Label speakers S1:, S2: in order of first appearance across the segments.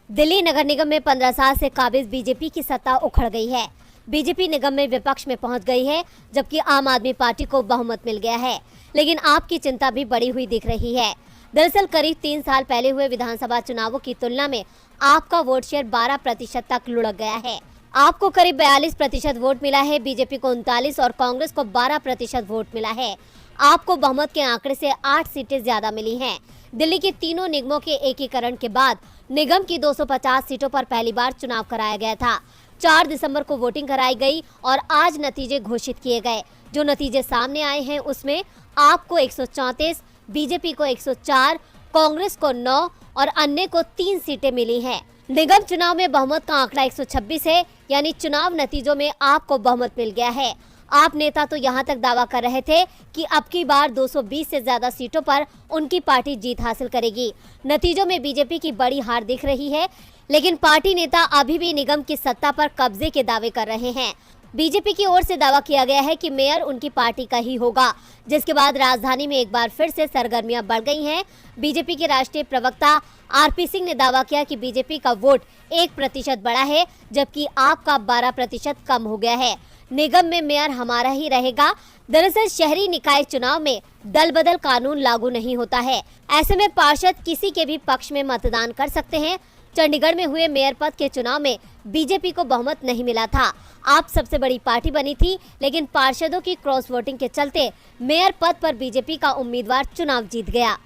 S1: दिल्ली नगर निगम में 15 साल से काबिज बीजेपी की सत्ता उखड़ गई है। बीजेपी निगम में विपक्ष में पहुंच गई है, जबकि आम आदमी पार्टी को बहुमत मिल गया है। लेकिन आपकी चिंता भी बढ़ी हुई दिख रही है। दरअसल करीब 3 साल पहले हुए विधानसभा चुनावों की तुलना में आपका वोट शेयर 12% तक लुढ़क गया है। आपको करीब 42% वोट मिला है, बीजेपी को 39 और कांग्रेस को 12% वोट मिला है। आपको बहुमत के आंकड़े से 8 सीटें ज्यादा मिली हैं। दिल्ली के तीनों निगमों के एकीकरण के बाद निगम की 250 सीटों पर पहली बार चुनाव कराया गया था। 4 दिसंबर को वोटिंग कराई गई और आज नतीजे घोषित किए गए। जो नतीजे सामने आए हैं उसमें आपको 134, बीजेपी को 104, कांग्रेस को 9 और अन्य को 3 सीटें मिली हैं। निगम चुनाव में बहुमत का आंकड़ा 126 है, यानी चुनाव नतीजों में आपको बहुमत मिल गया है। आप नेता तो यहाँ तक दावा कर रहे थे कि अब की बार 220 से ज्यादा सीटों पर उनकी पार्टी जीत हासिल करेगी। नतीजों में बीजेपी की बड़ी हार दिख रही है, लेकिन पार्टी नेता अभी भी निगम की सत्ता पर कब्जे के दावे कर रहे हैं। बीजेपी की ओर से दावा किया गया है कि मेयर उनकी पार्टी का ही होगा, जिसके बाद राजधानी में एक बार फिर से सरगर्मियां बढ़ गई हैं। बीजेपी के राष्ट्रीय प्रवक्ता आरपी सिंह ने दावा किया कि बीजेपी का वोट 1% बढ़ा है, जबकि आपका 12% कम हो गया है। निगम में मेयर हमारा ही रहेगा। दरअसल शहरी निकाय चुनाव में दल बदल कानून लागू नहीं होता है। ऐसे में पार्षद किसी के भी पक्ष में मतदान कर सकते हैं। चंडीगढ़ में हुए मेयर पद के चुनाव में बीजेपी को बहुमत नहीं मिला था। आप सबसे बड़ी पार्टी बनी थी, लेकिन पार्षदों की क्रॉस वोटिंग के चलते मेयर पद पर बीजेपी का उम्मीदवार चुनाव जीत गया।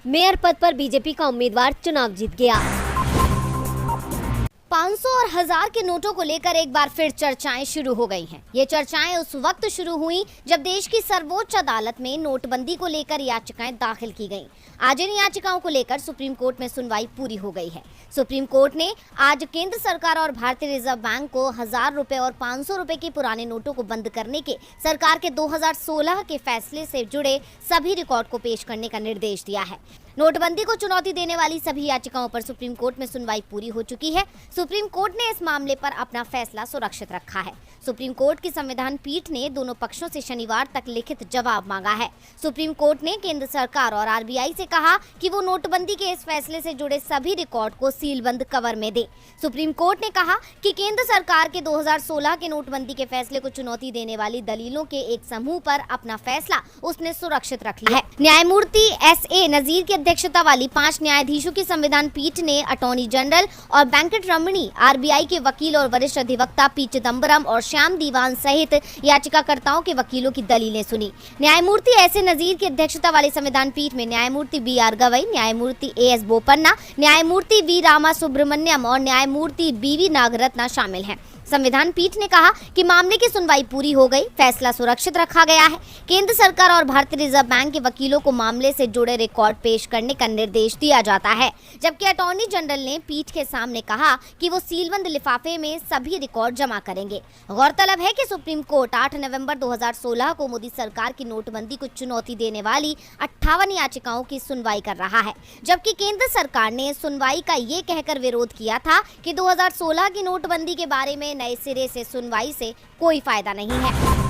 S2: 500 और 1000 के नोटों को लेकर एक बार फिर चर्चाएं शुरू हो गई हैं। ये चर्चाएं उस वक्त शुरू हुई जब देश की सर्वोच्च अदालत में नोटबंदी को लेकर याचिकाएं दाखिल की गईं। आज इन याचिकाओं को लेकर सुप्रीम कोर्ट में सुनवाई पूरी हो गई है। सुप्रीम कोर्ट ने आज केंद्र सरकार और भारतीय रिजर्व बैंक को 1000 रुपए और 500 रुपए के पुराने नोटों को बंद करने के सरकार के 2016 के फैसले से जुड़े सभी रिकॉर्ड को पेश करने का निर्देश दिया है। नोटबंदी को चुनौती देने वाली सभी याचिकाओं पर सुप्रीम कोर्ट में सुनवाई पूरी हो चुकी है। सुप्रीम कोर्ट ने इस मामले पर अपना फैसला सुरक्षित रखा है। सुप्रीम कोर्ट की संविधान पीठ ने दोनों पक्षों से शनिवार तक लिखित जवाब मांगा है। सुप्रीम कोर्ट ने केंद्र सरकार और आरबीआई से कहा कि वो नोटबंदी के इस फैसले से जुड़े सभी रिकॉर्ड को सीलबंद कवर में दे। सुप्रीम कोर्ट ने कहा कि केंद्र सरकार के 2016 के नोटबंदी के फैसले को चुनौती देने वाली दलीलों के एक समूह पर अपना फैसला उसने सुरक्षित रख लिया है। न्यायमूर्ति एस.ए. नजीर की अध्यक्षता वाली 5 न्यायाधीशों की संविधान पीठ ने अटॉर्नी जनरल और वेंकट रमणी, आरबीआई के वकील और वरिष्ठ अधिवक्ता पी चिदम्बरम और श्याम दीवान सहित याचिकाकर्ताओं के वकीलों की दलीलें सुनी। न्यायमूर्ति एस.ए. नजीर की अध्यक्षता वाली संविधान पीठ में न्यायमूर्ति बी.आर. गवई, न्यायमूर्ति ए.एस. बोपन्ना, न्यायमूर्ति वी. रामा सुब्रमण्यम और न्यायमूर्ति बी.वी. नागरत्ना शामिल हैं। संविधान पीठ ने कहा कि मामले की सुनवाई पूरी हो गई, फैसला सुरक्षित रखा गया है। केंद्र सरकार और भारतीय रिजर्व बैंक के वकीलों को मामले से जुड़े रिकॉर्ड पेश करने का निर्देश दिया जाता है, जबकि अटॉर्नी जनरल ने पीठ के सामने कहा कि वो सीलबंद लिफाफे में सभी रिकॉर्ड जमा करेंगे। गौरतलब है कि सुप्रीम कोर्ट 8 नवंबर 2016 को मोदी सरकार की नोटबंदी को चुनौती देने वाली 58 याचिकाओं की सुनवाई कर रहा है, जबकि केंद्र सरकार ने सुनवाई का ये कहकर विरोध किया था कि 2016 की नोटबंदी के बारे में नए सिरे से सुनवाई से कोई फायदा नहीं है।